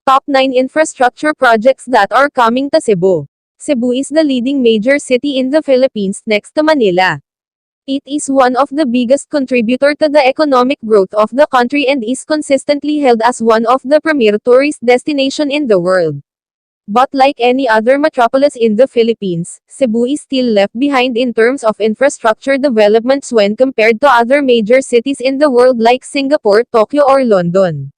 Top 9 infrastructure projects that are coming to Cebu. Cebu is the leading major city in the Philippines next to Manila. It is one of the biggest contributor to the economic growth of the country and is consistently held as one of the premier tourist destination in the world. But like any other metropolis in the Philippines, Cebu is still left behind in terms of infrastructure developments when compared to other major cities in the world like Singapore, Tokyo or London.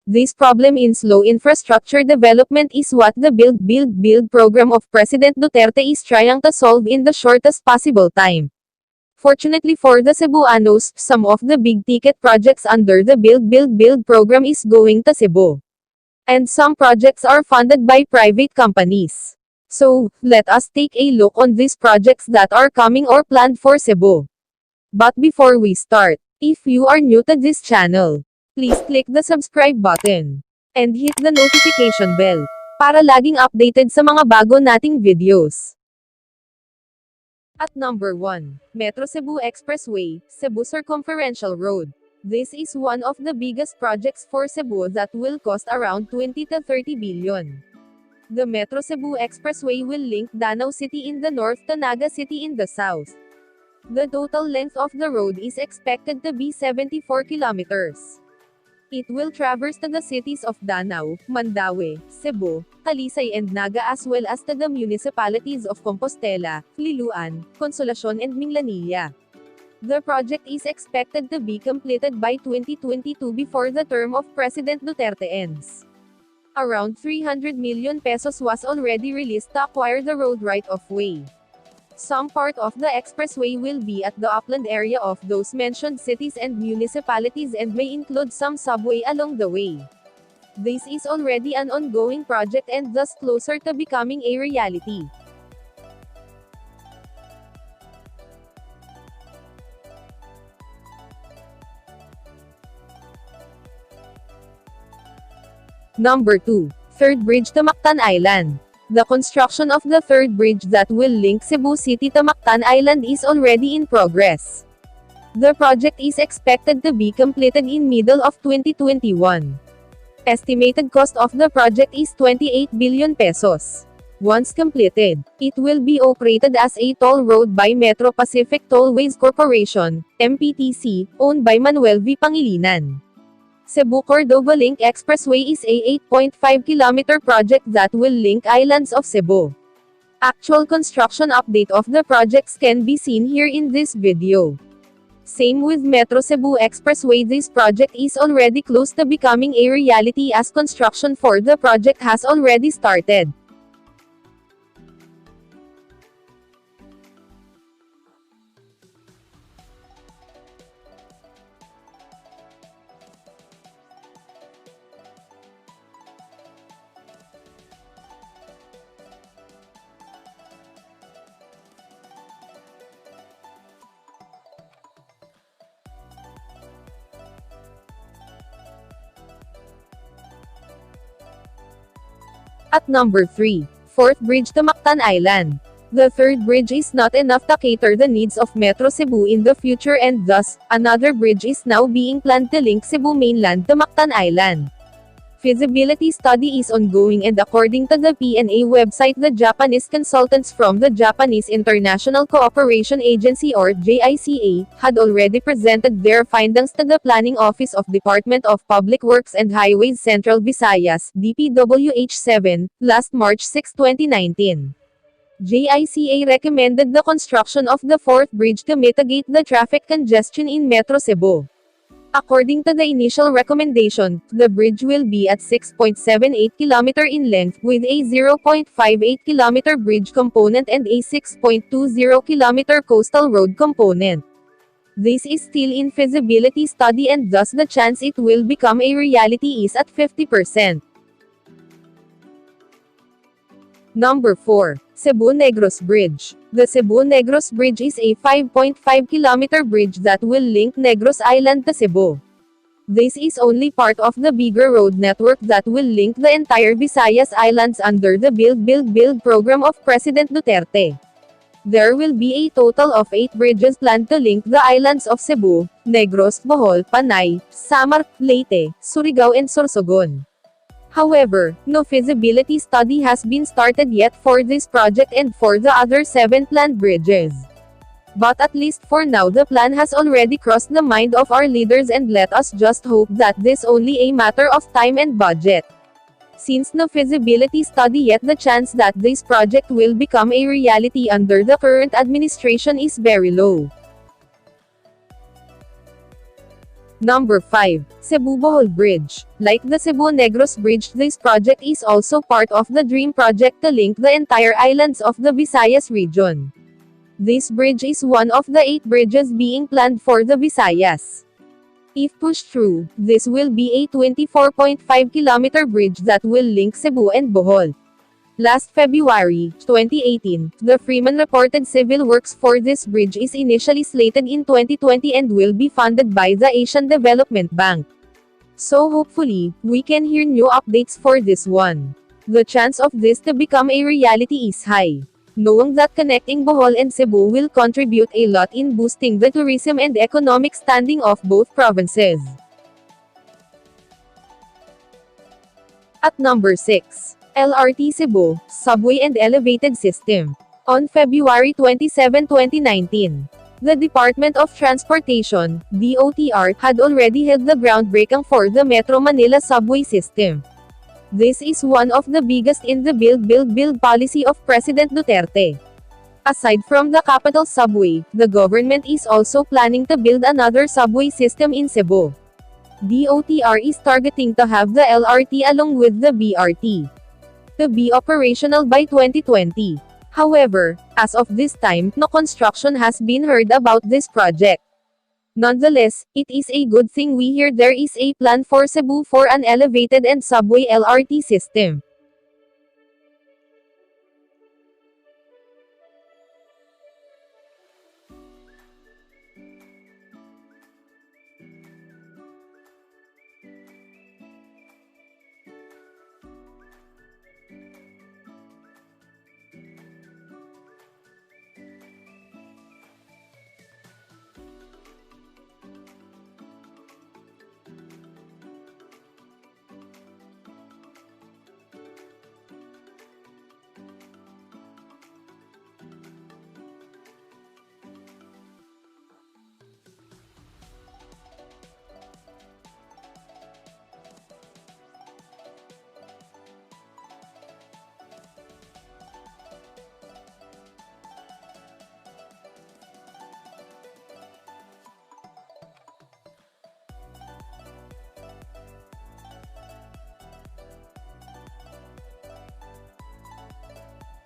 This problem in slow infrastructure development is what the Build program of President Duterte is trying to solve in the shortest possible time. Fortunately for the Cebuanos, some of the big-ticket projects under the Build program is going to Cebu. And some projects are funded by private companies. So, let us take a look on these projects that are coming or planned for Cebu. But before we start, if you are new to this channel, please click the subscribe button and hit the notification bell para laging updated sa mga bago nating videos. At number 1, Metro Cebu Expressway, Cebu Circumferential Road. This is one of the biggest projects for Cebu that will cost around 20 to 30 billion. The Metro Cebu Expressway will link Danau City in the north to Naga City in the south. The total length of the road is expected to be 74 kilometers. It will traverse to the cities of Danau, Mandaue, Cebu, Talisay and Naga as well as to the municipalities of Compostela, Liloan, Consolacion and Minglanilla. The project is expected to be completed by 2022 before the term of President Duterte ends. Around 300 million pesos was already released to acquire the road right-of-way. Some part of the expressway will be at the upland area of those mentioned cities and municipalities and may include some subway along the way. This is already an ongoing project and thus closer to becoming a reality. Number 2. Third Bridge to Mactan Island. The construction of the third bridge that will link Cebu City to Mactan Island is already in progress. The project is expected to be completed in middle of 2021. Estimated cost of the project is 28 billion pesos. Once completed, it will be operated as a toll road by Metro Pacific Tollways Corporation, MPTC, owned by Manuel V. Pangilinan. Cebu-Cordova Link Expressway is a 8.5-kilometer project that will link islands of Cebu. Actual construction update of the projects can be seen here in this video. Same with Metro Cebu Expressway, this project is already close to becoming a reality as construction for the project has already started. At number 3, Fourth Bridge to Mactan Island. The third bridge is not enough to cater the needs of Metro Cebu in the future and thus, another bridge is now being planned to link Cebu mainland to Mactan Island. Feasibility study is ongoing and according to the PNA website, the Japanese consultants from the Japanese International Cooperation Agency or JICA, had already presented their findings to the Planning Office of Department of Public Works and Highways Central Visayas, DPWH-7, last March 6, 2019. JICA recommended the construction of the fourth bridge to mitigate the traffic congestion in Metro Cebu. According to the initial recommendation, the bridge will be at 6.78 km in length with a 0.58 km bridge component and a 6.20 km coastal road component. This is still in feasibility study and thus the chance it will become a reality is at 50%. Number 4. Cebu Negros Bridge. The Cebu Negros Bridge is a 5.5-kilometer bridge that will link Negros Island to Cebu. This is only part of the bigger road network that will link the entire Visayas Islands under the Build program of President Duterte. There will be a total of 8 bridges planned to link the islands of Cebu, Negros, Bohol, Panay, Samar, Leyte, Surigao and Sorsogon. However, no feasibility study has been started yet for this project and for the other 7 planned bridges. But at least for now the plan has already crossed the mind of our leaders, and let us just hope that this only a matter of time and budget. Since no feasibility study yet, the chance that this project will become a reality under the current administration is very low. Number 5. Cebu-Bohol Bridge. Like the Cebu-Negros Bridge, this project is also part of the dream project to link the entire islands of the Visayas region. This bridge is one of the 8 bridges being planned for the Visayas. If pushed through, this will be a 24.5-kilometer bridge that will link Cebu and Bohol. Last February, 2018, the Freeman reported civil works for this bridge is initially slated in 2020 and will be funded by the Asian Development Bank. So hopefully, we can hear new updates for this one. The chance of this to become a reality is high, knowing that connecting Bohol and Cebu will contribute a lot in boosting the tourism and economic standing of both provinces. At number 6. LRT Cebu, Subway and Elevated System. On February 27, 2019, the Department of Transportation, DOTR, had already held the groundbreaking for the Metro Manila subway system. This is one of the biggest in the build policy of President Duterte. Aside from the capital subway, the government is also planning to build another subway system in Cebu. DOTR is targeting to have the LRT along with the BRT to be operational by 2020. However, as of this time, no construction has been heard about this project. Nonetheless, it is a good thing we hear there is a plan for Cebu for an elevated and subway LRT system.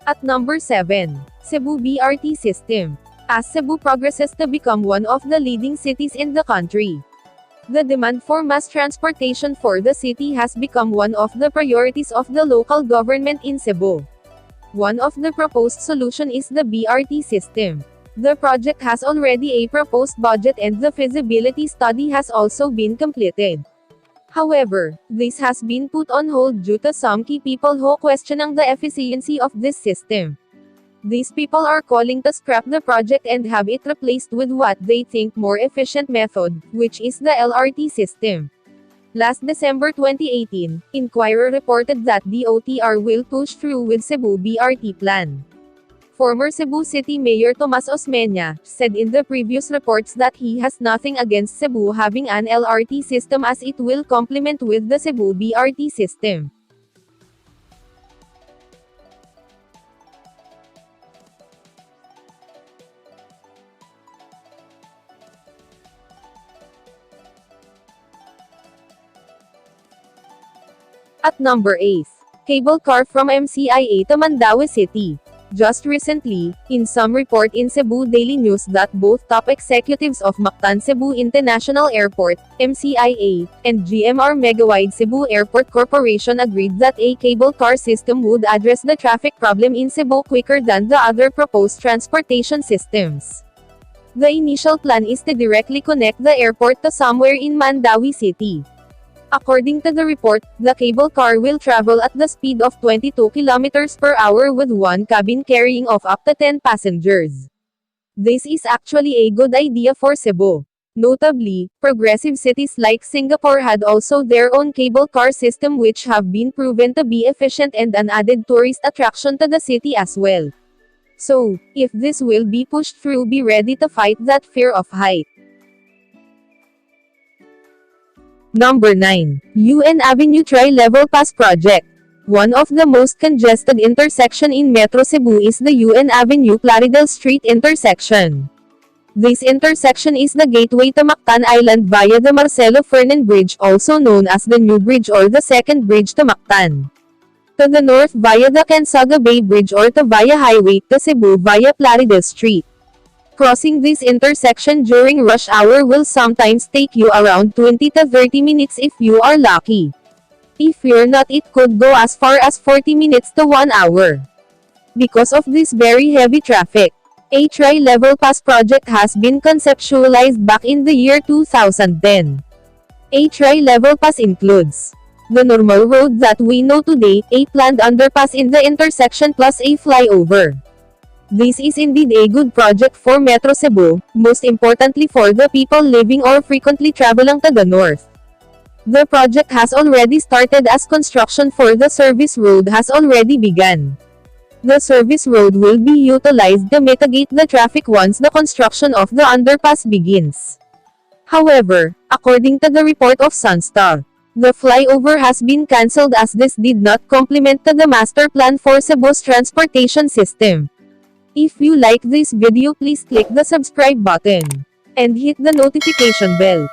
At number 7. Cebu BRT System. As Cebu progresses to become one of the leading cities in the country, the demand for mass transportation for the city has become one of the priorities of the local government in Cebu. One of the proposed solution is the BRT system. The project has already a proposed budget and the feasibility study has also been completed. However, this has been put on hold due to some key people who questioning the efficiency of this system. These people are calling to scrap the project and have it replaced with what they think more efficient method, which is the LRT system. Last December 2018, Inquirer reported that DOTR will push through with Cebu BRT plan. Former Cebu City Mayor Tomas Osmeña said in the previous reports that he has nothing against Cebu having an LRT system as it will complement with the Cebu BRT system. At number 8. Cable car from MCIA to Mandaue City. Just recently, in some report in Cebu Daily News that both top executives of Mactan Cebu International Airport, MCIA, and GMR Megawide Cebu Airport Corporation agreed that a cable car system would address the traffic problem in Cebu quicker than the other proposed transportation systems. The initial plan is to directly connect the airport to somewhere in Mandaue City. According to the report, the cable car will travel at the speed of 22 kilometers per hour with one cabin carrying of up to 10 passengers. This is actually a good idea for Cebu. Notably, progressive cities like Singapore had also their own cable car system which have been proven to be efficient and an added tourist attraction to the city as well. So, if this will be pushed through, be ready to fight that fear of height. Number 9. UN Avenue Tri-Level Pass Project. One of the most congested intersection in Metro Cebu is the UN Avenue Plaridel Street intersection. This intersection is the gateway to Mactan Island via the Marcelo Fernan Bridge, also known as the New Bridge or the Second Bridge to Mactan. To the north via the Cansaga Bay Bridge or to via highway to Cebu via Plaridel Street. Crossing this intersection during rush hour will sometimes take you around 20 to 30 minutes if you are lucky. If you're not, it could go as far as 40 minutes to 1 hour. Because of this very heavy traffic, a tri-level pass project has been conceptualized back in the year 2010. A tri-level pass includes the normal road that we know today, a planned underpass in the intersection plus a flyover. This is indeed a good project for Metro Cebu, most importantly for the people living or frequently traveling to the north. The project has already started as construction for the service road has already begun. The service road will be utilized to mitigate the traffic once the construction of the underpass begins. However, according to the report of Sunstar, the flyover has been cancelled as this did not complement to the master plan for Cebu's transportation system. If you like this video, please click the subscribe button and hit the notification bell